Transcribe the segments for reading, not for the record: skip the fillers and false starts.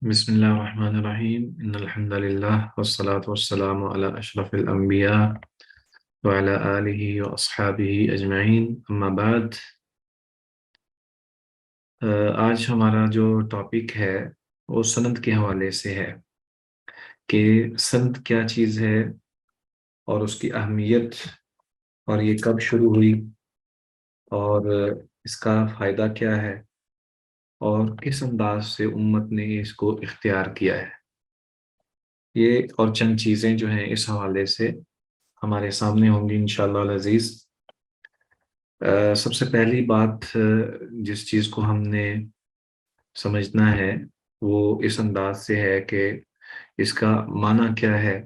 بسم الله الرحمن الرحيم إن الحمد لله والصلاة والسلام على أشرف الأنبياء وعلى آله وأصحابه أجمعين أما بعد آج ہمارا جو ٹاپک ہے وہ سند کے حوالے سے ہے کہ سند کیا چیز ہے اور اس کی اہمیت اور یہ کب شروع ہوئی اور اس کا فائدہ کیا ہے اور کس انداز سے امت نے اس کو اختیار کیا ہے۔ یہ اور چند چیزیں جو ہیں اس حوالے سے ہمارے سامنے ہوں گی انشاءاللہ العزیز۔ سب سے پہلی بات جس چیز کو ہم نے سمجھنا ہے وہ اس انداز سے ہے کہ اس کا معنی کیا ہے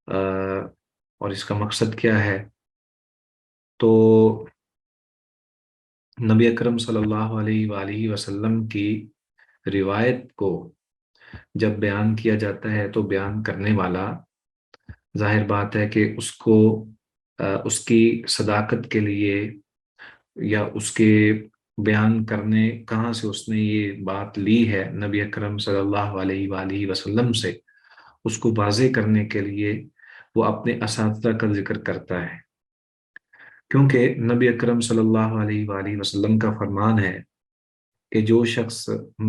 اور اس کا مقصد کیا ہے۔ تو نبی اکرم صلی اللہ علیہ وآلہ وسلم کی روایت کو جب بیان کیا جاتا ہے تو بیان کرنے والا ظاہر بات ہے کہ اس کو اس کی صداقت کے لیے یا اس کے بیان کرنے کہاں سے اس نے یہ بات لی ہے نبی اکرم صلی اللہ علیہ وآلہ وسلم سے، اس کو واضح کرنے کے لیے وہ اپنے اساتذہ کا ذکر کرتا ہے، کیونکہ نبی اکرم صلی اللہ علیہ وآلہ وسلم کا فرمان ہے کہ جو شخص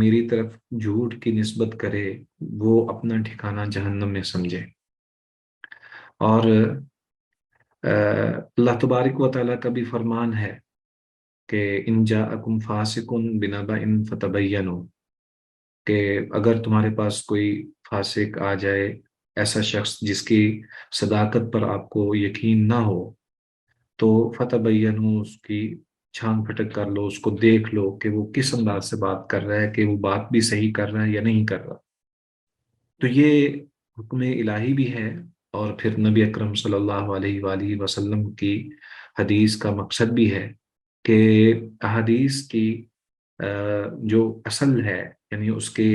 میری طرف جھوٹ کی نسبت کرے وہ اپنا ٹھکانہ جہنم میں سمجھے۔ اور اللہ تبارک و تعالیٰ کا بھی فرمان ہے کہ ان جاءکم فاسق بنبأ فتبینوا، کہ اگر تمہارے پاس کوئی فاسق آ جائے، ایسا شخص جس کی صداقت پر آپ کو یقین نہ ہو، تو فتبینوا، اس کی چھان پھٹک کر لو، اس کو دیکھ لو کہ وہ کس انداز سے بات کر رہا ہے، کہ وہ بات بھی صحیح کر رہا ہے یا نہیں کر رہا۔ تو یہ حکم الہی بھی ہے، اور پھر نبی اکرم صلی اللہ علیہ وآلہ وسلم کی حدیث کا مقصد بھی ہے کہ احادیث کی جو اصل ہے، یعنی اس کے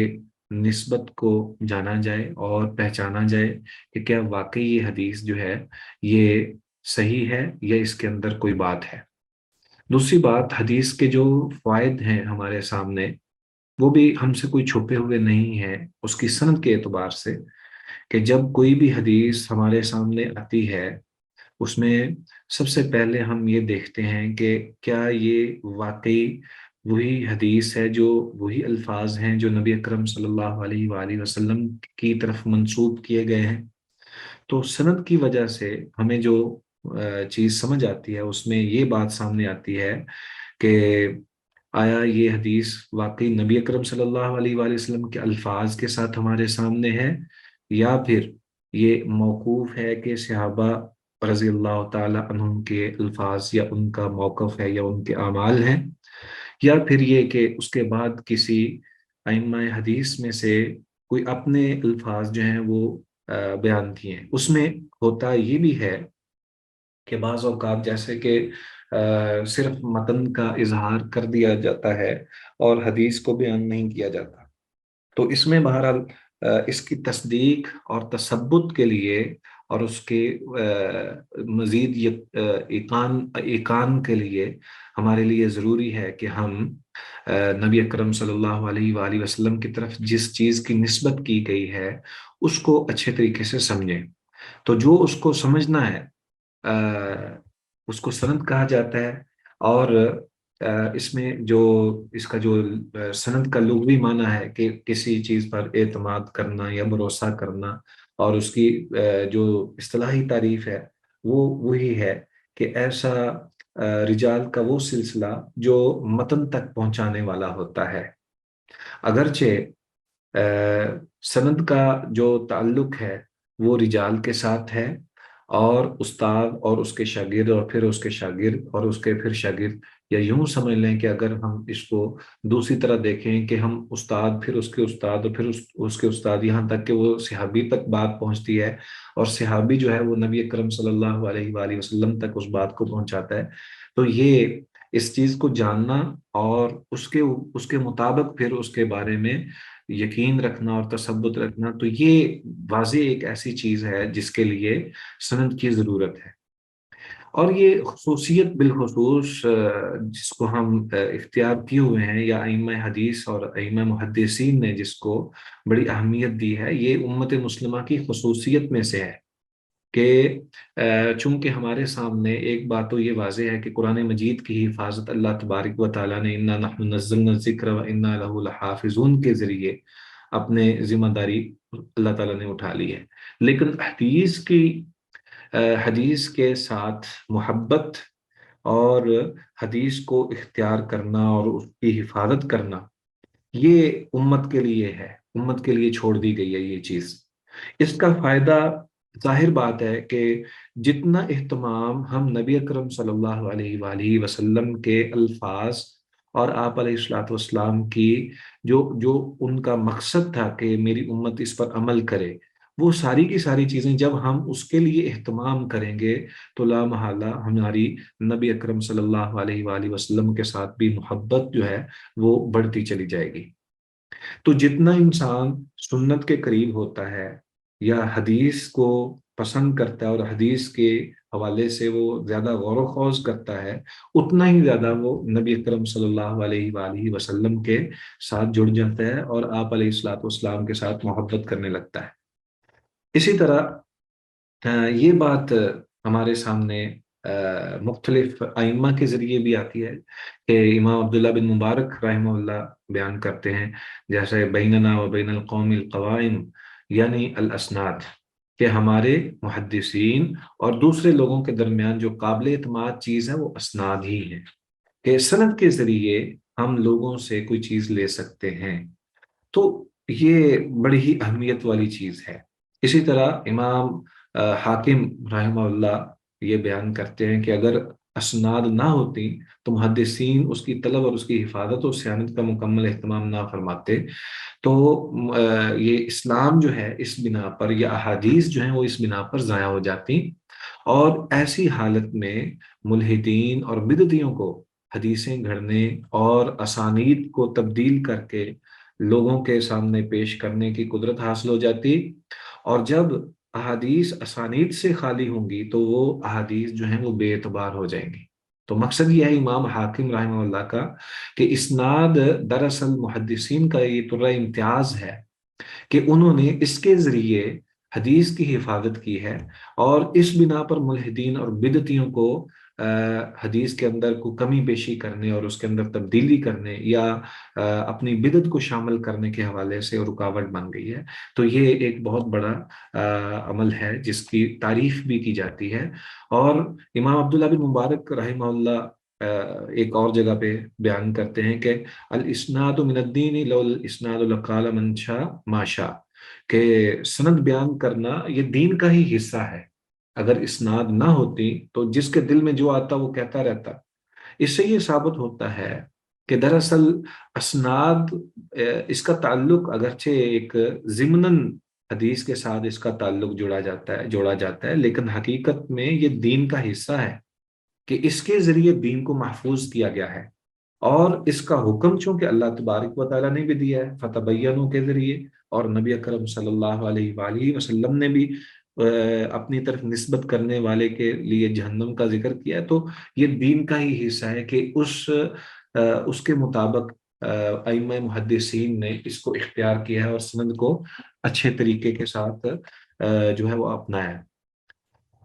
نسبت کو جانا جائے اور پہچانا جائے کہ کیا واقعی یہ حدیث جو ہے یہ صحیح ہے یا اس کے اندر کوئی بات ہے۔ دوسری بات، حدیث کے جو فوائد ہیں ہمارے سامنے وہ بھی ہم سے کوئی چھپے ہوئے نہیں ہیں اس کی سند کے اعتبار سے، کہ جب کوئی بھی حدیث ہمارے سامنے آتی ہے اس میں سب سے پہلے ہم یہ دیکھتے ہیں کہ کیا یہ واقعی وہی حدیث ہے، جو وہی الفاظ ہیں جو نبی اکرم صلی اللہ علیہ وآلہ وسلم کی طرف منسوب کیے گئے ہیں۔ تو سند کی وجہ سے ہمیں جو چیز سمجھ آتی ہے اس میں یہ بات سامنے آتی ہے کہ آیا یہ حدیث واقعی نبی اکرم صلی اللہ علیہ وآلہ وسلم کے الفاظ کے ساتھ ہمارے سامنے ہے، یا پھر یہ موقوف ہے کہ صحابہ رضی اللہ تعالی عنہم کے الفاظ یا ان کا موقف ہے یا ان کے اعمال ہیں، یا پھر یہ کہ اس کے بعد کسی ائمہ حدیث میں سے کوئی اپنے الفاظ جو ہیں وہ بیان کیے ہیں۔ اس میں ہوتا یہ بھی ہے کہ بعض اوقات جیسے کہ صرف متن کا اظہار کر دیا جاتا ہے اور حدیث کو بیان نہیں کیا جاتا، تو اس میں بہرحال اس کی تصدیق اور تثبت کے لیے اور اس کے مزید ایقان کے لیے ہمارے لیے ضروری ہے کہ ہم نبی اکرم صلی اللہ علیہ وآلہ وسلم کی طرف جس چیز کی نسبت کی گئی ہے اس کو اچھے طریقے سے سمجھیں۔ تو جو اس کو سمجھنا ہے اس کو سند کہا جاتا ہے، اور اس میں جو اس کا جو سند کا لغوی معنی ہے کہ کسی چیز پر اعتماد کرنا یا بھروسہ کرنا، اور اس کی جو اصطلاحی تعریف ہے وہ وہی ہے کہ ایسا رجال کا وہ سلسلہ جو متن تک پہنچانے والا ہوتا ہے۔ اگرچہ سند کا جو تعلق ہے وہ رجال کے ساتھ ہے، اور استاد اور اس کے شاگرد اور پھر اس کے شاگرد اور اس کے پھر شاگرد، یا یوں سمجھ لیں کہ اگر ہم اس کو دوسری طرح دیکھیں کہ ہم استاد پھر اس کے استاد اور پھر اس کے استاد، یہاں تک کہ وہ صحابی تک بات پہنچتی ہے، اور صحابی جو ہے وہ نبی اکرم صلی اللہ علیہ وآلہ وسلم تک اس بات کو پہنچاتا ہے۔ تو یہ اس چیز کو جاننا اور اس کے مطابق پھر اس کے بارے میں یقین رکھنا اور تثبت رکھنا، تو یہ واضح ایک ایسی چیز ہے جس کے لیے سند کی ضرورت ہے۔ اور یہ خصوصیت بالخصوص جس کو ہم اختیار کیے ہوئے ہیں، یا ائمہ حدیث اور ائمہ محدثین نے جس کو بڑی اہمیت دی ہے، یہ امت مسلمہ کی خصوصیت میں سے ہے کہ چونکہ ہمارے سامنے ایک بات تو یہ واضح ہے کہ قرآن مجید کی حفاظت اللہ تبارک و تعالیٰ نے انا نحن نزلنا الذکر و انا لہ لحافظون کے ذریعے اپنے ذمہ داری اللہ تعالیٰ نے اٹھا لی ہے، لیکن حدیث کے ساتھ محبت اور حدیث کو اختیار کرنا اور اس کی حفاظت کرنا، یہ امت کے لیے ہے، امت کے لیے چھوڑ دی گئی ہے یہ چیز۔ اس کا فائدہ ظاہر بات ہے کہ جتنا اہتمام ہم نبی اکرم صلی اللہ علیہ وآلہ وسلم کے الفاظ اور آپ علیہ الصلوۃ والسلام کی جو جو ان کا مقصد تھا کہ میری امت اس پر عمل کرے، وہ ساری کی ساری چیزیں جب ہم اس کے لیے اہتمام کریں گے تو لا محالہ ہماری نبی اکرم صلی اللہ علیہ وآلہ وسلم کے ساتھ بھی محبت جو ہے وہ بڑھتی چلی جائے گی۔ تو جتنا انسان سنت کے قریب ہوتا ہے یا حدیث کو پسند کرتا ہے اور حدیث کے حوالے سے وہ زیادہ غور و خوض کرتا ہے، اتنا ہی زیادہ وہ نبی اکرم صلی اللہ علیہ وآلہ وسلم کے ساتھ جڑ جاتا ہے اور آپ علیہ الصلوۃ والسلام کے ساتھ محبت کرنے لگتا ہے۔ اسی طرح یہ بات ہمارے سامنے مختلف ائمہ کے ذریعے بھی آتی ہے کہ امام عبداللہ بن مبارک رحمہ اللہ بیان کرتے ہیں، جیسے بیننا و بین القوم القوائم، یعنی الاسناد، کہ ہمارے محدثین اور دوسرے لوگوں کے درمیان جو قابل اعتماد چیز ہے وہ اسناد ہی ہے، کہ سند کے ذریعے ہم لوگوں سے کوئی چیز لے سکتے ہیں۔ تو یہ بڑی ہی اہمیت والی چیز ہے۔ اسی طرح امام حاکم رحمہ اللہ یہ بیان کرتے ہیں کہ اگر اسناد نہ ہوتی تو محدثین اس کی طلب اور اس کی حفاظت اور صیانت کا مکمل اہتمام نہ فرماتے، تو یہ اسلام جو ہے اس بنا پر، یا احادیث جو ہیں وہ اس بنا پر ضائع ہو جاتی، اور ایسی حالت میں ملحدین اور بدعتیوں کو حدیثیں گھڑنے اور اسانید کو تبدیل کر کے لوگوں کے سامنے پیش کرنے کی قدرت حاصل ہو جاتی، اور جب احادیث اسانید سے خالی ہوں گی تو وہ احادیث جو ہیں وہ بے اعتبار ہو جائیں گی۔ تو مقصد یہ ہے امام حاکم رحمہ اللہ کا کہ اسناد دراصل محدثین کا یہ طرح امتیاز ہے کہ انہوں نے اس کے ذریعے حدیث کی حفاظت کی ہے، اور اس بنا پر ملحدین اور بدعتیوں کو حدیث کے اندر کو کمی بیشی کرنے اور اس کے اندر تبدیلی کرنے یا اپنی بدعت کو شامل کرنے کے حوالے سے رکاوٹ بن گئی ہے۔ تو یہ ایک بہت بڑا عمل ہے جس کی تعریف بھی کی جاتی ہے۔ اور امام عبداللہ بن مبارک رحمہ اللہ ایک اور جگہ پہ بیان کرتے ہیں کہ الاسناد من الدین لو الاسناد لقال من شاء ما شاء، کہ سند بیان کرنا یہ دین کا ہی حصہ ہے، اگر اسناد نہ ہوتی تو جس کے دل میں جو آتا وہ کہتا رہتا۔ اس سے یہ ثابت ہوتا ہے کہ دراصل اسناد اس کا تعلق اگرچہ ایک ضمناً حدیث کے ساتھ اس کا تعلق جوڑا جاتا ہے، لیکن حقیقت میں یہ دین کا حصہ ہے کہ اس کے ذریعے دین کو محفوظ کیا گیا ہے، اور اس کا حکم چونکہ اللہ تبارک و تعالیٰ نے بھی دیا ہے فتبینوا کے ذریعے، اور نبی اکرم صلی اللہ علیہ وآلہ وسلم نے بھی اپنی طرف نسبت کرنے والے کے لیے جہنم کا ذکر کیا ہے۔ تو یہ دین کا ہی حصہ ہے کہ اس کے مطابق ائمہ محدثین نے اس کو اختیار کیا ہے اور سند کو اچھے طریقے کے ساتھ جو ہے وہ اپنایا ہے۔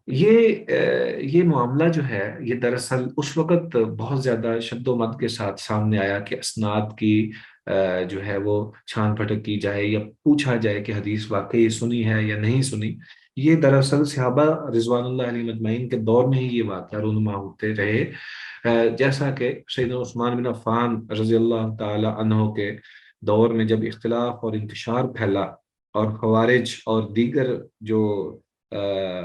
یہ معاملہ جو ہے یہ دراصل اس وقت بہت زیادہ شد و مد کے ساتھ سامنے آیا کہ اسناد کی جو ہے وہ چھان پھٹک کی جائے یا پوچھا جائے کہ حدیث واقعی سنی ہے یا نہیں سنی۔ یہ دراصل صحابہ رضوان اللہ علیہ مجمعین کے دور میں ہی یہ واقعہ رونما ہوتے رہے، جیسا کہ سیدنا عثمان بن عفان رضی اللہ تعالی عنہ کے دور میں جب اختلاف اور انتشار پھیلا اور خوارج اور دیگر جو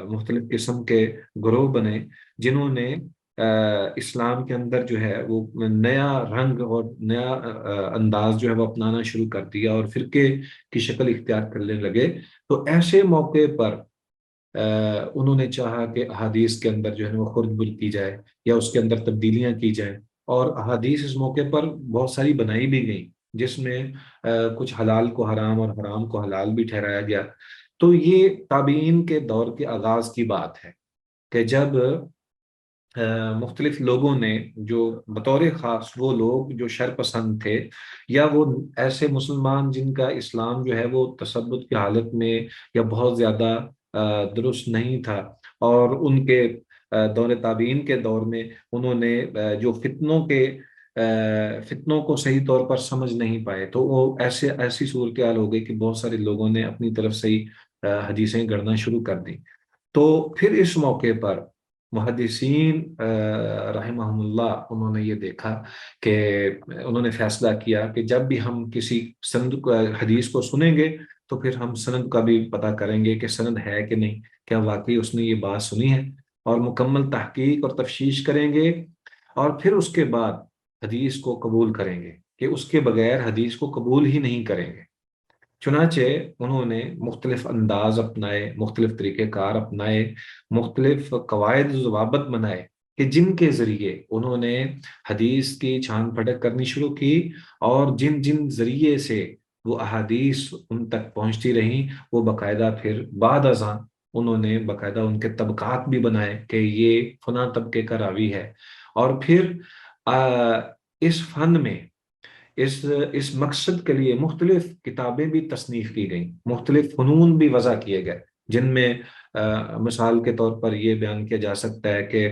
مختلف قسم کے گروہ بنے جنہوں نے اسلام کے اندر جو ہے وہ نیا رنگ اور نیا انداز جو ہے وہ اپنانا شروع کر دیا اور فرقے کی شکل اختیار کرنے لگے، تو ایسے موقع پر انہوں نے چاہا کہ احادیث کے اندر جو ہے وہ خرد برد کی جائے یا اس کے اندر تبدیلیاں کی جائیں، اور احادیث اس موقع پر بہت ساری بنائی بھی گئیں جس میں کچھ حلال کو حرام اور حرام کو حلال بھی ٹھہرایا گیا۔ تو یہ تابعین کے دور کے آغاز کی بات ہے کہ جب مختلف لوگوں نے جو بطور خاص وہ لوگ جو شر پسند تھے، یا وہ ایسے مسلمان جن کا اسلام جو ہے وہ تثبت کی حالت میں یا بہت زیادہ درست نہیں تھا، اور ان کے دور تابعین کے دور میں انہوں نے جو فتنوں کو صحیح طور پر سمجھ نہیں پائے، تو وہ ایسی صورتحال ہو گئی کہ بہت سارے لوگوں نے اپنی طرف سے ہی حدیثیں گڑھنا شروع کر دی۔ تو پھر اس موقع پر محدثین رحمہم اللہ انہوں نے یہ دیکھا کہ انہوں نے فیصلہ کیا کہ جب بھی ہم کسی حدیث کو سنیں گے تو پھر ہم سند کا بھی پتہ کریں گے کہ سند ہے کہ نہیں، کیا واقعی اس نے یہ بات سنی ہے، اور مکمل تحقیق اور تفتیش کریں گے، اور پھر اس کے بعد حدیث کو قبول کریں گے، کہ اس کے بغیر حدیث کو قبول ہی نہیں کریں گے۔ چنانچہ انہوں نے مختلف انداز اپنائے، مختلف طریقہ کار اپنائے، مختلف قواعد و ضوابط بنائے، کہ جن کے ذریعے انہوں نے حدیث کی چھان پھٹک کرنی شروع کی، اور جن جن ذریعے سے وہ احادیث ان تک پہنچتی رہیں، وہ باقاعدہ پھر بعد ازاں انہوں نے باقاعدہ ان کے طبقات بھی بنائے کہ یہ فلاں طبقے کا راوی ہے، اور پھر اس فن میں اس مقصد کے لیے مختلف کتابیں بھی تصنیف کی گئیں، مختلف فنون بھی وضع کیے گئے، جن میں مثال کے طور پر یہ بیان کیا جا سکتا ہے کہ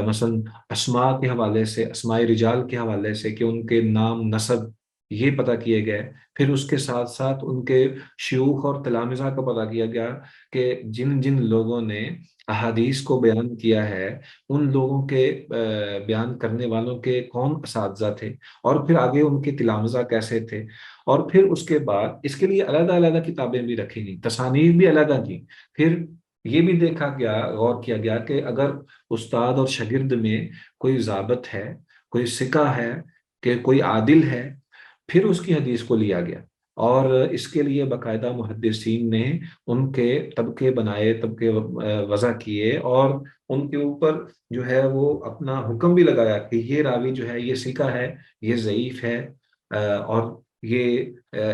مثلا اسماء کے حوالے سے، اسماء رجال کے حوالے سے کہ ان کے نام نسب یہ پتہ کیے گئے، پھر اس کے ساتھ ساتھ ان کے شیوخ اور تلامذہ کا پتہ کیا گیا کہ جن جن لوگوں نے احادیث کو بیان کیا ہے ان لوگوں کے بیان کرنے والوں کے کون اساتذہ تھے، اور پھر آگے ان کے تلامذہ کیسے تھے، اور پھر اس کے بعد اس کے لیے علیحدہ علیحدہ کتابیں بھی رکھی گئیں، تصانیف بھی علیحدہ کی۔ پھر یہ بھی دیکھا گیا، غور کیا گیا کہ اگر استاد اور شاگرد میں کوئی ضابط ہے، کوئی ثقہ ہے، کہ کوئی عادل ہے، پھر اس کی حدیث کو لیا گیا، اور اس کے لیے باقاعدہ محدثین نے ان کے طبقے بنائے، طبقے وضع کیے، اور ان کے اوپر جو ہے وہ اپنا حکم بھی لگایا کہ یہ راوی جو ہے یہ ثقہ ہے، یہ ضعیف ہے، اور یہ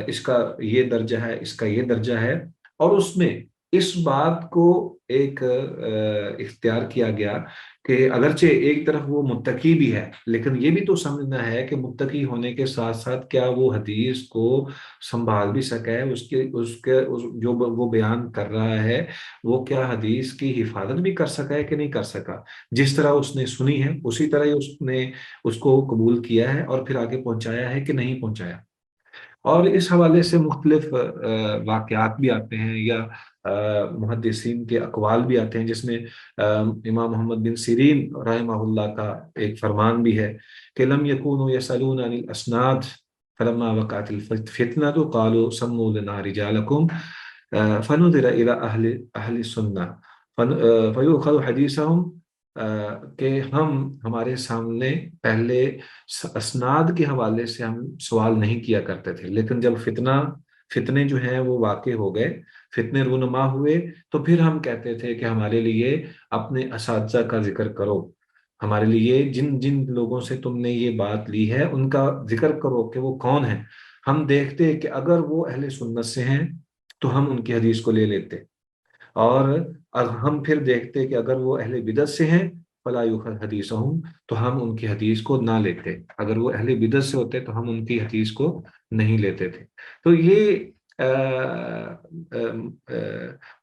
اس کا یہ درجہ ہے، اس کا یہ درجہ ہے، اور اس میں اس بات کو ایک اختیار کیا گیا کہ اگرچہ ایک طرف وہ متقی بھی ہے، لیکن یہ بھی تو سمجھنا ہے کہ متقی ہونے کے ساتھ ساتھ کیا وہ حدیث کو سنبھال بھی سکا ہے، جو وہ بیان کر رہا ہے وہ کیا حدیث کی حفاظت بھی کر سکا ہے کہ نہیں کر سکا، جس طرح اس نے سنی ہے اسی طرح ہی اس نے اس کو قبول کیا ہے اور پھر آگے پہنچایا ہے کہ نہیں پہنچایا۔ اور اس حوالے سے مختلف واقعات بھی آتے ہیں، یا محدثین کے اقوال بھی آتے ہیں، جس میں امام محمد بن سیرین رحمہ اللہ کا ایک فرمان بھی ہے کہ لم یکونوا یسألون عن الاسناد فلما وقعت الفتنة قالوا سموا لنا رجالکم فنظر الى اہل السنہ فیؤخذ حدیثهم، کہ ہمارے سامنے پہلے اسناد کے حوالے سے ہم سوال نہیں کیا کرتے تھے، لیکن جب فتنے جو ہیں وہ واقع ہو گئے، فتنے رونما ہوئے، تو پھر ہم کہتے تھے کہ ہمارے لیے اپنے اساتذہ کا ذکر کرو، ہمارے لیے جن جن لوگوں سے تم نے یہ بات لی ہے ان کا ذکر کرو کہ وہ کون ہیں۔ ہم دیکھتے کہ اگر وہ اہل سنت سے ہیں تو ہم ان کی حدیث کو لے لیتے، اور ہم پھر دیکھتے کہ اگر وہ اہل بدعت سے ہیں فلا یؤخذ حدیثہم، تو ہم ان کی حدیث کو نہ لیتے، اگر وہ اہل بدعت سے ہوتے تو ہم ان کی حدیث کو نہیں لیتے تھے۔ تو یہ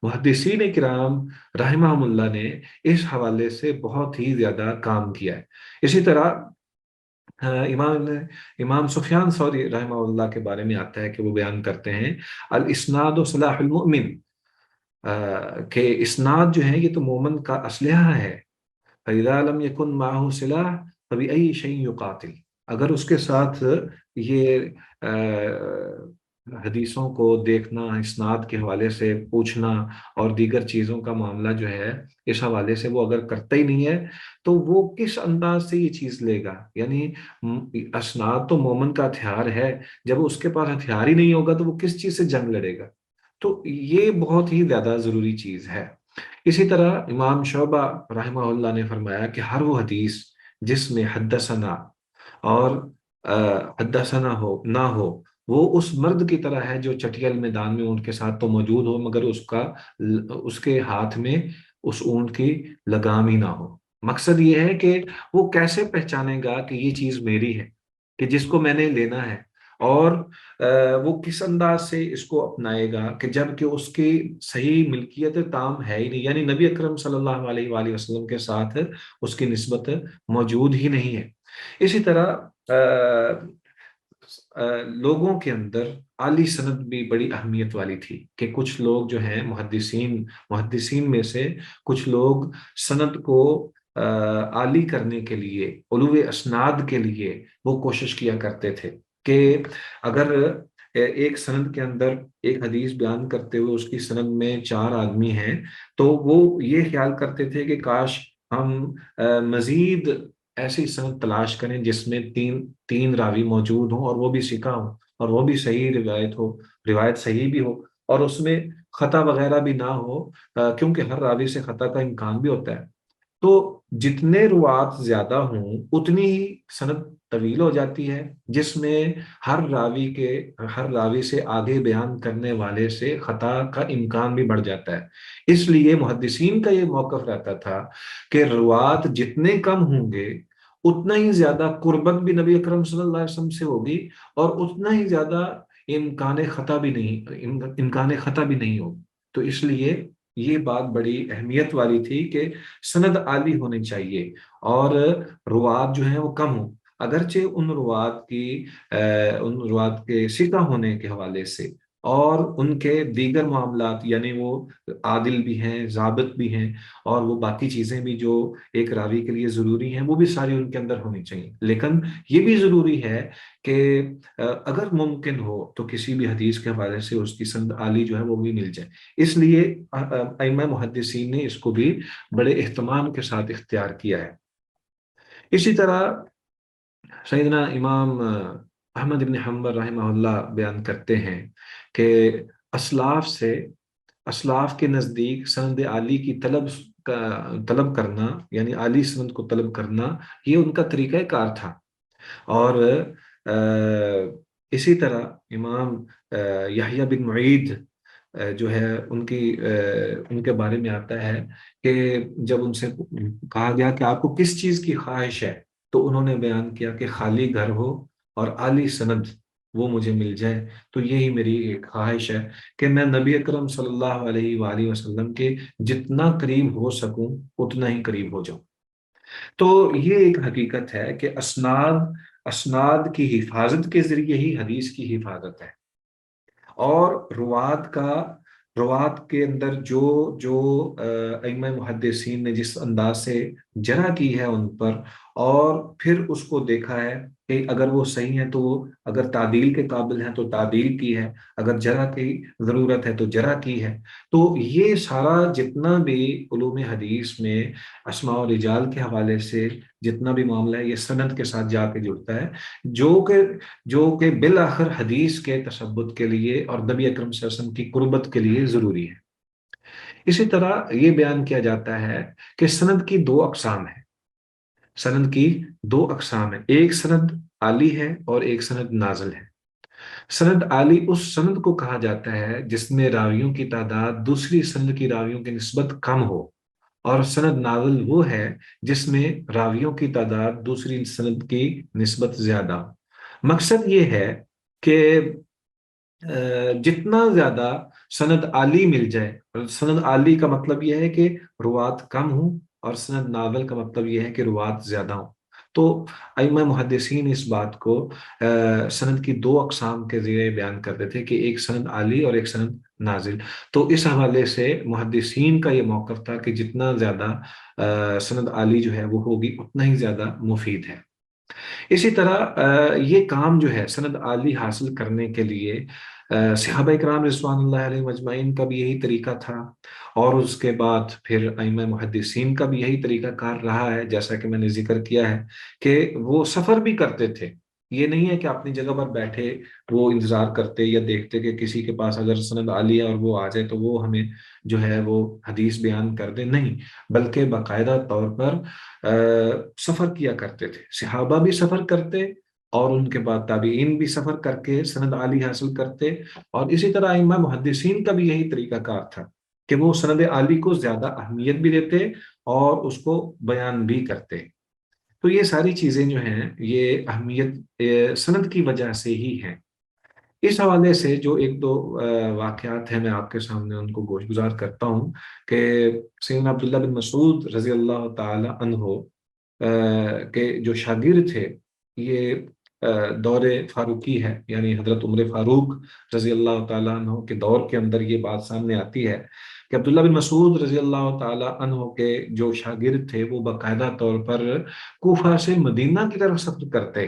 محدثین کرام رحمہم اللہ نے اس حوالے سے بہت ہی زیادہ کام کیا ہے۔ اسی طرح امام سفیان ثوری رحمہ اللہ کے بارے میں آتا ہے کہ وہ بیان کرتے ہیں الاسناد سلاح المؤمن، کہ اسناد جو ہے یہ تو مومن کا اسلحہ ہے، فَإِذَا لَمْ يَكُنْ مَعَهُ سِلَاحٌ فَبِأَيِّ شَيْءٍ يُقَاتِلُ، اگر اس کے ساتھ یہ حدیثوں کو دیکھنا، اسناد کے حوالے سے پوچھنا اور دیگر چیزوں کا معاملہ جو ہے اس حوالے سے وہ اگر کرتا ہی نہیں ہے تو وہ کس انداز سے یہ چیز لے گا؟ یعنی اسناد تو مومن کا ہتھیار ہے، جب اس کے پاس ہتھیار ہی نہیں ہوگا تو وہ کس چیز سے جنگ لڑے گا؟ تو یہ بہت ہی زیادہ ضروری چیز ہے۔ اسی طرح امام شعبہ رحمہ اللہ نے فرمایا کہ ہر وہ حدیث جس میں حدثنا اور حدثنا ہو نہ ہو، وہ اس مرد کی طرح ہے جو چٹیل میدان میں اونٹ کے ساتھ تو موجود ہو مگر اس کے ہاتھ میں اس اونٹ کی لگام ہی نہ ہو۔ مقصد یہ ہے کہ وہ کیسے پہچانے گا کہ یہ چیز میری ہے، کہ جس کو میں نے لینا ہے، اور وہ کس انداز سے اس کو اپنائے گا کہ جب کہ اس کی صحیح ملکیت تام ہے ہی نہیں، یعنی نبی اکرم صلی اللہ علیہ وآلہ وسلم کے ساتھ اس کی نسبت موجود ہی نہیں ہے۔ اسی طرح لوگوں کے اندر عالی سند بھی بڑی اہمیت والی تھی، کہ کچھ لوگ جو ہیں محدثین میں سے کچھ لوگ سند کو عالی کرنے کے لیے، علو اسناد کے لیے وہ کوشش کیا کرتے تھے کہ اگر ایک سند کے اندر ایک حدیث بیان کرتے ہوئے اس کی سند میں 4 آدمی ہیں، تو وہ یہ خیال کرتے تھے کہ کاش ہم مزید ایسی سند تلاش کریں جس میں تین راوی موجود ہوں، اور وہ بھی ثقہ ہوں، اور وہ بھی صحیح روایت صحیح بھی ہو، اور اس میں خطا وغیرہ بھی نہ ہو، کیونکہ ہر راوی سے خطا کا امکان بھی ہوتا ہے۔ تو جتنے روات زیادہ ہوں اتنی ہی سند طویل ہو جاتی ہے، جس میں ہر راوی سے آگے بیان کرنے والے سے خطا کا امکان بھی بڑھ جاتا ہے۔ اس لیے محدثین کا یہ موقف رہتا تھا کہ روات جتنے کم ہوں گے اتنا ہی زیادہ قربت بھی نبی اکرم صلی اللہ علیہ وسلم سے ہوگی، اور اتنا ہی زیادہ امکان خطا بھی نہیں ہوگا۔ تو اس لیے یہ بات بڑی اہمیت والی تھی کہ سند عالی ہونی چاہیے، اور روات جو ہیں وہ کم ہوں، اگرچہ ان روات کے ثقہ ہونے کے حوالے سے اور ان کے دیگر معاملات، یعنی وہ عادل بھی ہیں، ضابط بھی ہیں، اور وہ باقی چیزیں بھی جو ایک راوی کے لیے ضروری ہیں وہ بھی ساری ان کے اندر ہونی چاہیے، لیکن یہ بھی ضروری ہے کہ اگر ممکن ہو تو کسی بھی حدیث کے حوالے سے اس کی سند عالی جو ہے وہ بھی مل جائے۔ اس لیے ائمہ محدثین نے اس کو بھی بڑے اہتمام کے ساتھ اختیار کیا ہے۔ اسی طرح سیدنا امام احمد بن حنبل رحمہ اللہ بیان کرتے ہیں کہ اسلاف کے نزدیک سند عالی کی طلب کرنا، یعنی عالی سند کو طلب کرنا، یہ ان کا طریقہ کار تھا۔ اور اسی طرح امام یحییٰ بن معید جو ہے ان کے بارے میں آتا ہے کہ جب ان سے کہا گیا کہ آپ کو کس چیز کی خواہش ہے، تو انہوں نے بیان کیا کہ خالی گھر ہو اور عالی سند وہ مجھے مل جائے، تو یہی میری ایک خواہش ہے کہ میں نبی اکرم صلی اللہ علیہ وآلہ وسلم کے جتنا قریب ہو سکوں اتنا ہی قریب ہو جاؤں۔ تو یہ ایک حقیقت ہے کہ اسناد کی حفاظت کے ذریعے ہی حدیث کی حفاظت ہے، اور روات کے اندر جو ائمہ محدثین نے جس انداز سے جرح کی ہے ان پر، اور پھر اس کو دیکھا ہے کہ اگر وہ صحیح ہیں تو وہ اگر تعدیل کے قابل ہیں تو تعدیل کی ہے، اگر جرح کی ضرورت ہے تو جرح کی ہے۔ تو یہ سارا جتنا بھی علوم حدیث میں اسماء و رجال کے حوالے سے جتنا بھی معاملہ ہے، یہ سند کے ساتھ جا کے جڑتا ہے، جو کہ بالآخر حدیث کے تثبت کے لیے اور نبی اکرم صلی اللہ علیہ وسلم کی قربت کے لیے ضروری ہے۔ اسی طرح یہ بیان کیا جاتا ہے کہ سند کی 2 اقسام ہیں، ایک سند عالی ہے اور ایک سند نازل ہے۔ سند عالی اس سند کو کہا جاتا ہے جس میں راویوں کی تعداد دوسری سند کی راویوں کی نسبت کم ہو، اور سند نازل وہ ہے جس میں راویوں کی تعداد دوسری سند کی نسبت زیادہ ہو۔ مقصد یہ ہے کہ جتنا زیادہ سند عالی مل جائے، سند عالی کا مطلب یہ ہے کہ روات کم ہوں، اور سند نازل کا مطلب یہ ہے کہ روات زیادہ ہوں۔ تو ائمہ محدثین اس بات کو سند کی 2 اقسام کے ذریعے بیان کرتے تھے کہ ایک سند عالی اور ایک سند نازل۔ تو اس حوالے سے محدثین کا یہ موقف تھا کہ جتنا زیادہ سند عالی جو ہے وہ ہوگی اتنا ہی زیادہ مفید ہے۔ اسی طرح یہ کام جو ہے سند عالی حاصل کرنے کے لیے صحابہ اکرام رضوان اللہ علیہ مجمعین کا بھی یہی طریقہ تھا، اور اس کے بعد پھر ائمہ محدثین کا بھی یہی طریقہ کار رہا ہے، جیسا کہ میں نے ذکر کیا ہے کہ وہ سفر بھی کرتے تھے۔ یہ نہیں ہے کہ اپنی جگہ پر بیٹھے وہ انتظار کرتے یا دیکھتے کہ کسی کے پاس اگر سند عالی ہے اور وہ آ جائے تو وہ ہمیں جو ہے وہ حدیث بیان کر دے، نہیں، بلکہ باقاعدہ طور پر سفر کیا کرتے تھے۔ صحابہ بھی سفر کرتے، اور ان کے بعد تابعین بھی سفر کر کے سند عالی حاصل کرتے، اور اسی طرح ائمہ محدثین کا بھی یہی طریقہ کار تھا کہ وہ سند عالی کو زیادہ اہمیت بھی دیتے اور اس کو بیان بھی کرتے۔ تو یہ ساری چیزیں جو ہیں یہ اہمیت سند کی وجہ سے ہی ہیں۔ اس حوالے سے جو ایک دو واقعات ہیں میں آپ کے سامنے ان کو گوش گزار کرتا ہوں کہ سیدنا عبداللہ بن مسعود رضی اللہ تعالی عنہ کے جو شاگرد تھے، یہ دور فاروقی ہے، یعنی حضرت عمر فاروق رضی اللہ تعالیٰ عنہ کے دور کے اندر یہ بات سامنے آتی ہے کہ عبداللہ بن مسعود رضی اللہ تعالیٰ عنہ کے جو شاگرد تھے وہ باقاعدہ طور پر کوفہ سے مدینہ کی طرف سفر کرتے۔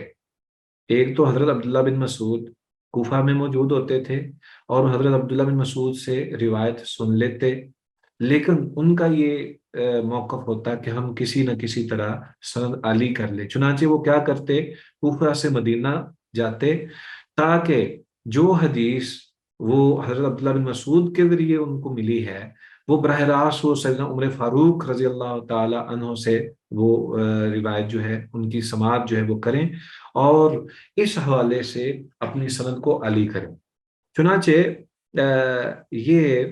ایک تو حضرت عبداللہ بن مسعود کوفہ میں موجود ہوتے تھے اور حضرت عبداللہ بن مسعود سے روایت سن لیتے، لیکن ان کا یہ موقف ہوتا کہ ہم کسی نہ کسی طرح سند عالی کر لیں، چنانچہ وہ کیا کرتے، کوفہ سے مدینہ جاتے تاکہ جو حدیث وہ حضرت عبداللہ بن مسعود کے ذریعے ان کو ملی ہے وہ براہ راست وہ سیدنا عمر فاروق رضی اللہ تعالی عنہ سے وہ روایت جو ہے ان کی سماعت جو ہے وہ کریں اور اس حوالے سے اپنی سند کو عالی کریں۔ چنانچہ یہ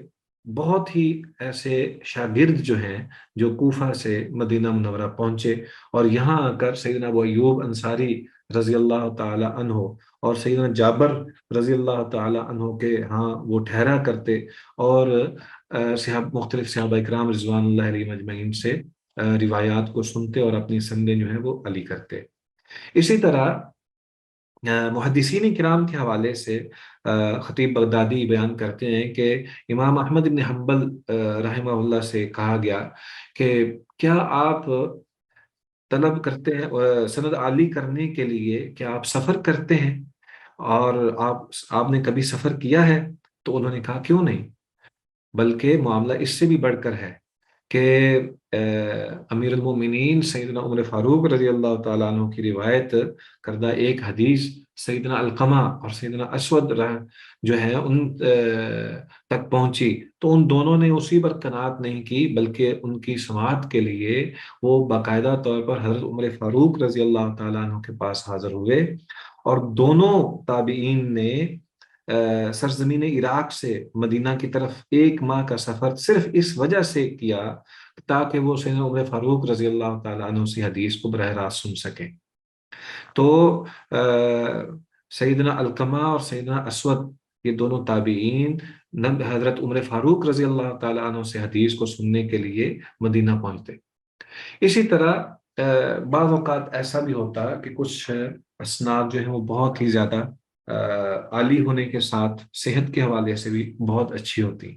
بہت ہی ایسے شاگرد جو ہیں جو کوفہ سے مدینہ منورہ پہنچے اور یہاں آ کر سیدنا ابو ایوب انصاری رضی اللہ تعالی عنہ اور سیدنا جابر رضی اللہ تعالی عنہ کے ہاں وہ ٹھہرا کرتے اور مختلف صحابہ اکرام رضوان اللہ علیہ مجمعین سے روایات کو سنتے اور اپنی سندیں جو ہیں وہ علی کرتے۔ اسی طرح محدثین کرام کے حوالے سے خطیب بغدادی بیان کرتے ہیں کہ امام احمد بن حنبل رحمہ اللہ سے کہا گیا کہ کیا آپ طلب کرتے ہیں سند عالی کرنے کے لیے کیا آپ سفر کرتے ہیں اور آپ نے کبھی سفر کیا ہے؟ تو انہوں نے کہا کیوں نہیں، بلکہ معاملہ اس سے بھی بڑھ کر ہے کہ امیر المومنین سیدنا عمر فاروق رضی اللہ تعالیٰ عنہ کی روایت کردہ ایک حدیث سیدنا علقمہ اور سیدنا اسود جو ہے ان تک پہنچی تو ان دونوں نے اسی پر قناعت نہیں کی بلکہ ان کی سماعت کے لیے وہ باقاعدہ طور پر حضرت عمر فاروق رضی اللہ تعالیٰ عنہ کے پاس حاضر ہوئے اور دونوں تابعین نے سرزمین عراق سے مدینہ کی طرف 1 ماہ کا سفر صرف اس وجہ سے کیا تاکہ وہ سیدنا عمر فاروق رضی اللہ تعالیٰ عنہ سے حدیث کو براہ راست سن سکیں۔ تو سیدنا علقمہ اور سیدنا اسود یہ دونوں تابعین حضرت عمر فاروق رضی اللہ تعالیٰ عنہ سے حدیث کو سننے کے لیے مدینہ پہنچتے۔ اسی طرح بعض اوقات ایسا بھی ہوتا کہ کچھ اسناد جو ہیں وہ بہت ہی زیادہ عالی ہونے کے ساتھ صحت کے حوالے سے بھی بہت اچھی ہوتی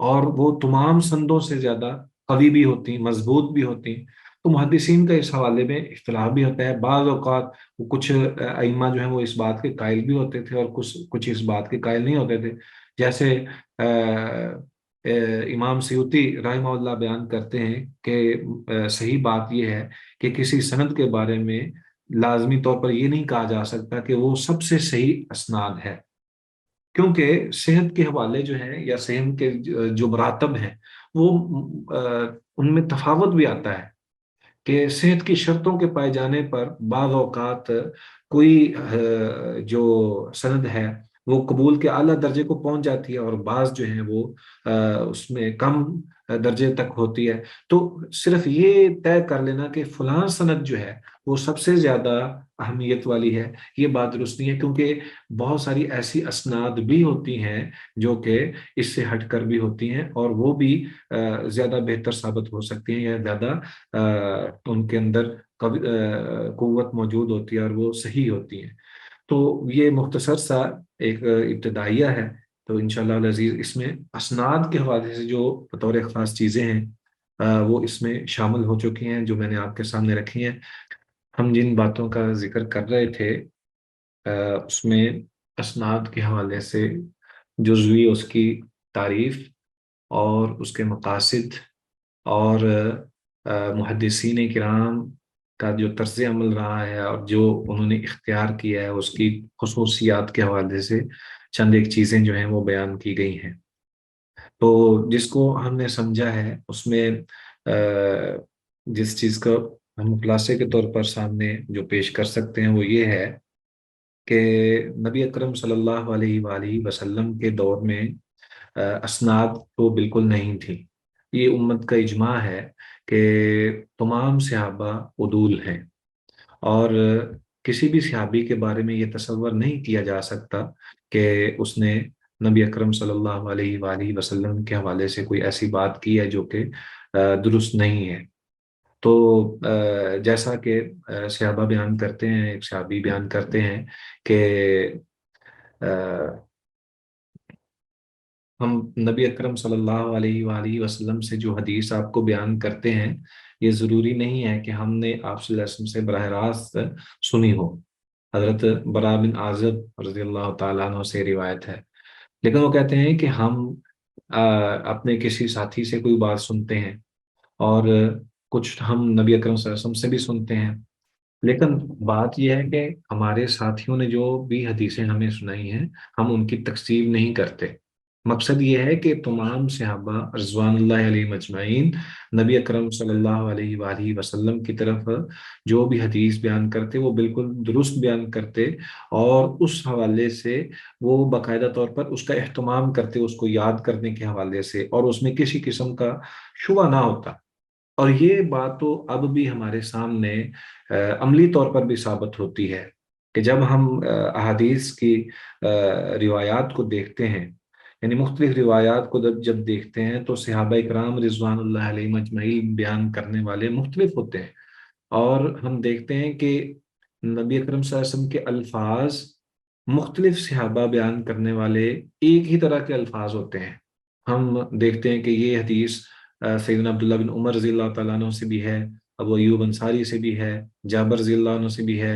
اور وہ تمام سندوں سے زیادہ قوی بھی ہوتی، مضبوط بھی ہوتی، تو محدثین کا اس حوالے میں اختلاف بھی ہوتا ہے۔ بعض اوقات وہ کچھ ائمہ جو ہیں وہ اس بات کے قائل بھی ہوتے تھے اور کچھ اس بات کے قائل نہیں ہوتے تھے، جیسے امام سیوطی رحمہ اللہ بیان کرتے ہیں کہ صحیح بات یہ ہے کہ کسی سند کے بارے میں لازمی طور پر یہ نہیں کہا جا سکتا کہ وہ سب سے صحیح اسناد ہے، کیونکہ صحت کے حوالے جو ہیں یا صحت کے جو مراتب ہیں وہ ان میں تفاوت بھی آتا ہے کہ صحت کی شرطوں کے پائے جانے پر بعض اوقات کوئی جو سند ہے وہ قبول کے اعلیٰ درجے کو پہنچ جاتی ہے اور بعض جو ہیں وہ اس میں کم درجے تک ہوتی ہے۔ تو صرف یہ طے کر لینا کہ فلاں سند جو ہے وہ سب سے زیادہ اہمیت والی ہے یہ بات درست نہیں ہے، کیونکہ بہت ساری ایسی اسناد بھی ہوتی ہیں جو کہ اس سے ہٹ کر بھی ہوتی ہیں اور وہ بھی زیادہ بہتر ثابت ہو سکتی ہیں یا زیادہ ان کے اندر قوت موجود ہوتی ہے اور وہ صحیح ہوتی ہیں۔ تو یہ مختصر سا ایک ابتدائیہ ہے، تو انشاءاللہ العزیز اس میں اسناد کے حوالے سے جو بطور خاص چیزیں ہیں وہ اس میں شامل ہو چکی ہیں جو میں نے آپ کے سامنے رکھی ہیں۔ ہم جن باتوں کا ذکر کر رہے تھے اس میں اسناد کے حوالے سے جزوی اس کی تعریف اور اس کے مقاصد اور محدثین کرام کا جو طرز عمل رہا ہے اور جو انہوں نے اختیار کیا ہے اس کی خصوصیات کے حوالے سے چند ایک چیزیں جو ہیں وہ بیان کی گئی ہیں۔ تو جس کو ہم نے سمجھا ہے اس میں جس چیز کو ہم خلاصے کے طور پر سامنے جو پیش کر سکتے ہیں وہ یہ ہے کہ نبی اکرم صلی اللہ علیہ وآلہ وسلم کے دور میں اسناد تو بالکل نہیں تھی. یہ امت کا اجماع ہے کہ تمام صحابہ عدول ہیں، اور کسی بھی صحابی کے بارے میں یہ تصور نہیں کیا جا سکتا کہ اس نے نبی اکرم صلی اللہ علیہ وآلہ وسلم کے حوالے سے کوئی ایسی بات کی ہے جو کہ درست نہیں ہے. تو جیسا کہ صحابہ بیان کرتے ہیں، ایک صحابی بیان کرتے ہیں کہ ہم نبی اکرم صلی اللہ علیہ وآلہ وسلم سے جو حدیث آپ کو بیان کرتے ہیں، یہ ضروری نہیں ہے کہ ہم نے آپ صلی اللہ علیہ وسلم سے براہ راست سنی ہو. حضرت برا بن عازب رضی اللہ تعالیٰ عنہ سے روایت ہے، لیکن وہ کہتے ہیں کہ ہم اپنے کسی ساتھی سے کوئی بات سنتے ہیں، اور کچھ ہم نبی اکرم صلی اللہ علیہ وسلم سے بھی سنتے ہیں. لیکن بات یہ ہے کہ ہمارے ساتھیوں نے جو بھی حدیثیں ہمیں سنائی ہیں، ہم ان کی تکذیب نہیں کرتے. مقصد یہ ہے کہ تمام صحابہ رضوان اللہ علیہ مجمعین نبی اکرم صلی اللہ علیہ وآلہ وسلم کی طرف جو بھی حدیث بیان کرتے وہ بالکل درست بیان کرتے، اور اس حوالے سے وہ باقاعدہ طور پر اس کا اہتمام کرتے، اس کو یاد کرنے کے حوالے سے، اور اس میں کسی قسم کا شبہ نہ ہوتا. اور یہ بات تو اب بھی ہمارے سامنے عملی طور پر بھی ثابت ہوتی ہے کہ جب ہم احادیث کی روایات کو دیکھتے ہیں، یعنی مختلف روایات کو جب دیکھتے ہیں، تو صحابہ اکرام رضوان اللہ علیہ مجمعین بیان کرنے والے مختلف ہوتے ہیں. اور ہم دیکھتے ہیں کہ نبی اکرم صلی اللہ علیہ وسلم کے الفاظ مختلف صحابہ بیان کرنے والے ایک ہی طرح کے الفاظ ہوتے ہیں. ہم دیکھتے ہیں کہ یہ حدیث سیدنا عبداللہ بن عمر رضی اللہ تعالیٰ عنہ سے بھی ہے، ابو ایوب انصاری سے بھی ہے، جابر رضی اللہ عنہ سے بھی ہے،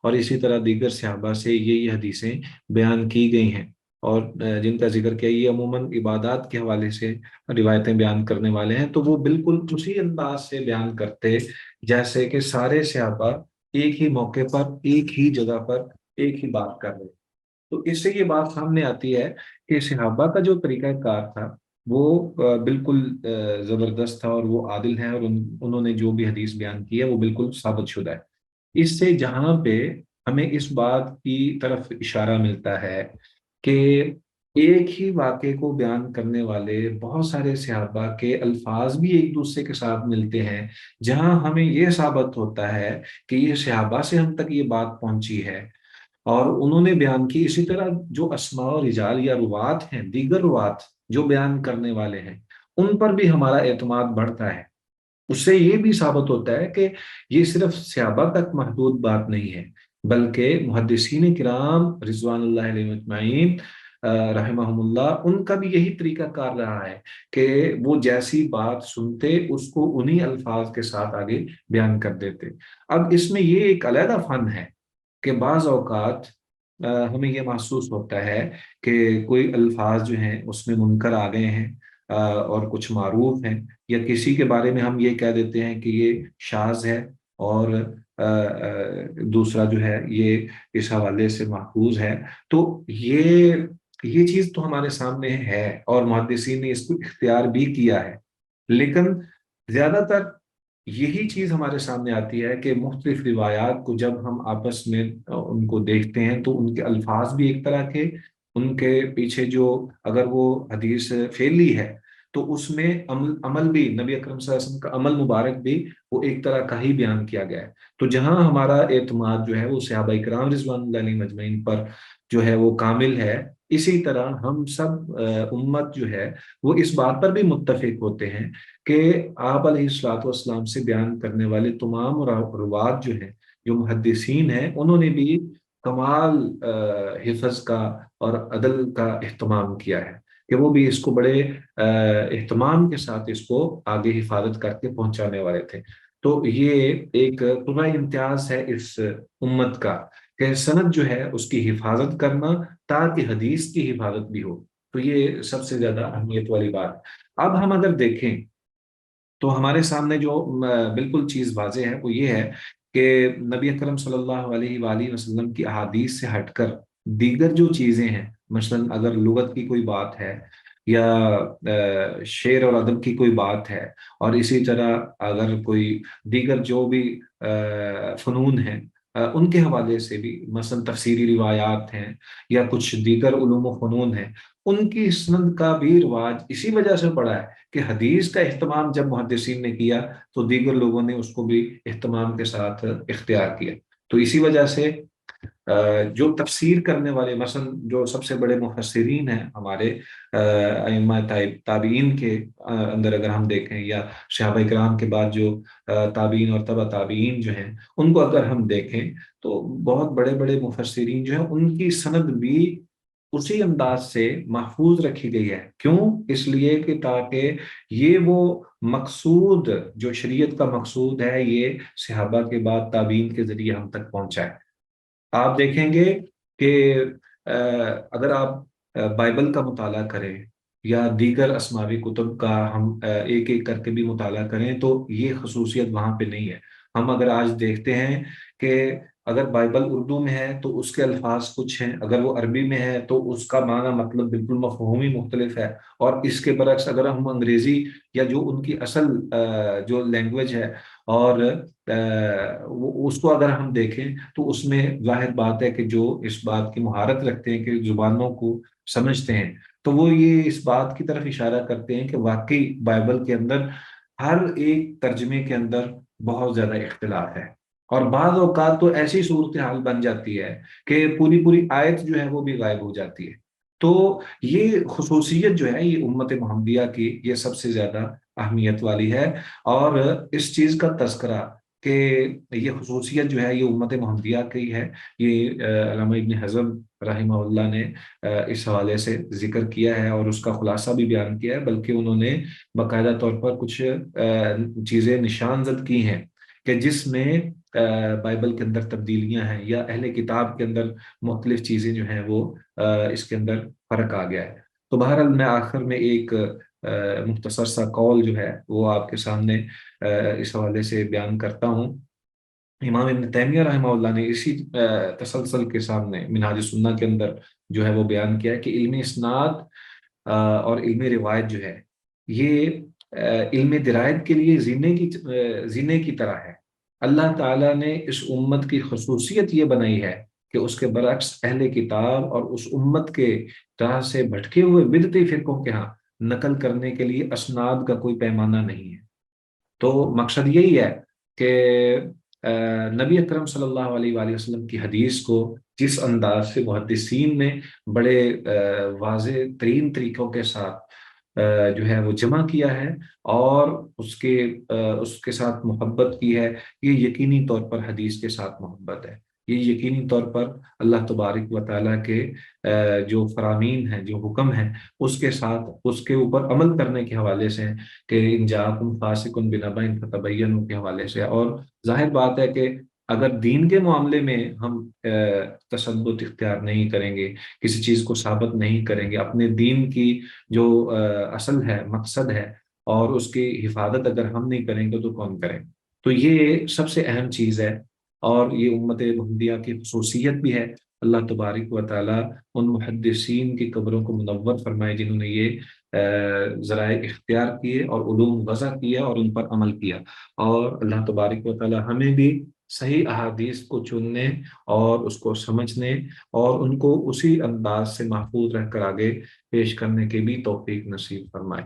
اور اسی طرح دیگر صحابہ سے یہ حدیثیں بیان کی گئی ہیں. اور جن کا ذکر کیا، یہ عموماً عبادات کے حوالے سے روایتیں بیان کرنے والے ہیں، تو وہ بالکل اسی انداز سے بیان کرتے جیسے کہ سارے صحابہ ایک ہی موقع پر، ایک ہی جگہ پر ایک ہی بات کر رہے ہیں. تو اس سے یہ بات سامنے آتی ہے کہ صحابہ کا جو طریقہ کار تھا وہ بالکل زبردست تھا، اور وہ عادل ہیں، اور انہوں نے جو بھی حدیث بیان کی ہے وہ بالکل ثابت شدہ ہے. اس سے جہاں پہ ہمیں اس بات کی طرف اشارہ ملتا ہے کہ ایک ہی واقعے کو بیان کرنے والے بہت سارے صحابہ کے الفاظ بھی ایک دوسرے کے ساتھ ملتے ہیں، جہاں ہمیں یہ ثابت ہوتا ہے کہ یہ صحابہ سے ہم تک یہ بات پہنچی ہے اور انہوں نے بیان کی. اسی طرح جو اسماء و رجال یا روات ہیں، دیگر روات جو بیان کرنے والے ہیں، ان پر بھی ہمارا اعتماد بڑھتا ہے. اس سے یہ بھی ثابت ہوتا ہے کہ یہ صرف صحابہ تک محدود بات نہیں ہے، بلکہ محدثین کرام رضوان اللہ علیہ مجمعین رحمہم اللہ، ان کا بھی یہی طریقہ کار رہا ہے کہ وہ جیسی بات سنتے اس کو انہی الفاظ کے ساتھ آگے بیان کر دیتے. اب اس میں یہ ایک علیحدہ فن ہے کہ بعض اوقات ہمیں یہ محسوس ہوتا ہے کہ کوئی الفاظ جو ہیں اس میں منکر آ گئے ہیں اور کچھ معروف ہیں، یا کسی کے بارے میں ہم یہ کہہ دیتے ہیں کہ یہ شاذ ہے، اور دوسرا جو ہے یہ اس حوالے سے محفوظ ہے. تو یہ چیز تو ہمارے سامنے ہے، اور محدثین نے اس کو اختیار بھی کیا ہے. لیکن زیادہ تر یہی چیز ہمارے سامنے آتی ہے کہ مختلف روایات کو جب ہم آپس میں ان کو دیکھتے ہیں تو ان کے الفاظ بھی ایک طرح کے، ان کے پیچھے جو اگر وہ حدیث فعلی ہے تو اس میں عمل بھی، نبی اکرم صلی اللہ علیہ وسلم کا عمل مبارک بھی وہ ایک طرح کا ہی بیان کیا گیا ہے. تو جہاں ہمارا اعتماد جو ہے وہ صحابہ کرام رضوان اللہ علیہ مجمعین پر جو ہے وہ کامل ہے، اسی طرح ہم سب امت جو ہے وہ اس بات پر بھی متفق ہوتے ہیں کہ آپ علیہ الصلوۃ والسلام سے بیان کرنے والے تمام روات جو ہیں، جو محدثین ہیں، انہوں نے بھی کمال حفظ کا اور عدل کا اہتمام کیا ہے کہ وہ بھی اس کو بڑے اہتمام کے ساتھ اس کو آگے حفاظت کر کے پہنچانے والے تھے. تو یہ ایک پورا امتیاز ہے اس امت کا کہ سند جو ہے اس کی حفاظت کرنا، تاکہ حدیث کی حفاظت بھی ہو. تو یہ سب سے زیادہ اہمیت والی بات. اب ہم اگر دیکھیں تو ہمارے سامنے جو بالکل چیز واضح ہے وہ یہ ہے کہ نبی اکرم صلی اللہ علیہ وآلہ وسلم کی احادیث سے ہٹ کر دیگر جو چیزیں ہیں، مثلا اگر لغت کی کوئی بات ہے، یا شعر اور ادب کی کوئی بات ہے، اور اسی طرح اگر کوئی دیگر جو بھی فنون ہیں ان کے حوالے سے بھی، مثلا تفسیری روایات ہیں یا کچھ دیگر علوم و فنون ہیں، ان کی سند کا بھی رواج اسی وجہ سے پڑا ہے کہ حدیث کا اہتمام جب محدثین نے کیا تو دیگر لوگوں نے اس کو بھی اہتمام کے ساتھ اختیار کیا. تو اسی وجہ سے جو تفسیر کرنے والے مثلا جو سب سے بڑے مفسرین ہیں ہمارے ائمہ تابعین کے اندر اگر ہم دیکھیں، یا صحابہ کرام کے بعد جو تابعین اور تبع تابعین جو ہیں ان کو اگر ہم دیکھیں تو بہت بڑے بڑے مفسرین جو ہیں ان کی سند بھی اسی انداز سے محفوظ رکھی گئی ہے. کیوں؟ اس لیے کہ تاکہ یہ وہ مقصود جو شریعت کا مقصود ہے یہ صحابہ کے بعد تابعین کے ذریعے ہم تک پہنچا ہے. آپ دیکھیں گے کہ اگر آپ بائبل کا مطالعہ کریں یا دیگر اسماوی کتب کا ہم ایک ایک کر کے بھی مطالعہ کریں تو یہ خصوصیت وہاں پہ نہیں ہے. ہم اگر آج دیکھتے ہیں کہ اگر بائبل اردو میں ہے تو اس کے الفاظ کچھ ہیں، اگر وہ عربی میں ہے تو اس کا معنی مطلب بالکل مفہوم ہی مختلف ہے، اور اس کے برعکس اگر ہم انگریزی یا جو ان کی اصل جو لینگویج ہے اور اس کو اگر ہم دیکھیں تو اس میں ظاہر بات ہے کہ جو اس بات کی مہارت رکھتے ہیں کہ زبانوں کو سمجھتے ہیں تو وہ یہ اس بات کی طرف اشارہ کرتے ہیں کہ واقعی بائبل کے اندر ہر ایک ترجمے کے اندر بہت زیادہ اختلاف ہے، اور بعض اوقات تو ایسی صورتحال بن جاتی ہے کہ پوری پوری آیت جو ہے وہ بھی غائب ہو جاتی ہے. تو یہ خصوصیت جو ہے یہ امت محمدیہ کی یہ سب سے زیادہ اہمیت والی ہے. اور اس چیز کا تذکرہ کہ یہ خصوصیت جو ہے یہ امت محمدیہ کی ہے، یہ علامہ ابن حزم رحمہ اللہ نے اس حوالے سے ذکر کیا ہے اور اس کا خلاصہ بھی بیان کیا ہے، بلکہ انہوں نے باقاعدہ طور پر کچھ چیزیں نشان زد کی ہیں کہ جس میں بائبل کے اندر تبدیلیاں ہیں یا اہل کتاب کے اندر مختلف چیزیں جو ہیں وہ اس کے اندر فرق آ گیا ہے. تو بہرحال میں آخر میں ایک مختصر سا قول جو ہے وہ آپ کے سامنے اس حوالے سے بیان کرتا ہوں. امام ابن تیمیہ رحمہ اللہ نے اسی تسلسل کے سامنے منہاج السنہ کے اندر جو ہے وہ بیان کیا ہے کہ علم اسناد اور علم روایت جو ہے یہ علم درایت کے لیے زینے کی طرح ہے. اللہ تعالیٰ نے اس امت کی خصوصیت یہ بنائی ہے کہ اس کے برعکس اہل کتاب اور اس امت کے طرح سے بھٹکے ہوئے بدعتی فرقوں کے ہاں نقل کرنے کے لیے اسناد کا کوئی پیمانہ نہیں ہے. تو مقصد یہی ہے کہ نبی اکرم صلی اللہ علیہ وآلہ وسلم کی حدیث کو جس انداز سے محدثین نے بڑے واضح ترین طریقوں کے ساتھ جو ہے وہ جمع کیا ہے اور اس کے ساتھ محبت کی ہے، یہ یقینی طور پر حدیث کے ساتھ محبت ہے. یہ یقینی طور پر اللہ تبارک و تعالیٰ کے جو فرامین ہیں، جو حکم ہیں، اس کے ساتھ اس کے اوپر عمل کرنے کے حوالے سے ہیں کہ ان جاءکم فاسق بنبأ فتبینوا کے حوالے سے. اور ظاہر بات ہے کہ اگر دین کے معاملے میں ہم تثبت اختیار نہیں کریں گے، کسی چیز کو ثابت نہیں کریں گے، اپنے دین کی جو اصل ہے، مقصد ہے، اور اس کی حفاظت اگر ہم نہیں کریں گے تو کون کریں؟ تو یہ سب سے اہم چیز ہے اور یہ امت محمدیہ کی خصوصیت بھی ہے. اللہ تبارک و تعالیٰ ان محدثین کی قبروں کو منور فرمائے جنہوں نے یہ ذرائع اختیار کیے اور علوم وضع کیا اور ان پر عمل کیا. اور اللہ تبارک و تعالیٰ ہمیں بھی صحیح احادیث کو چننے اور اس کو سمجھنے اور ان کو اسی انداز سے محفوظ رہ کر آگے پیش کرنے کے بھی توفیق نصیب فرمائے.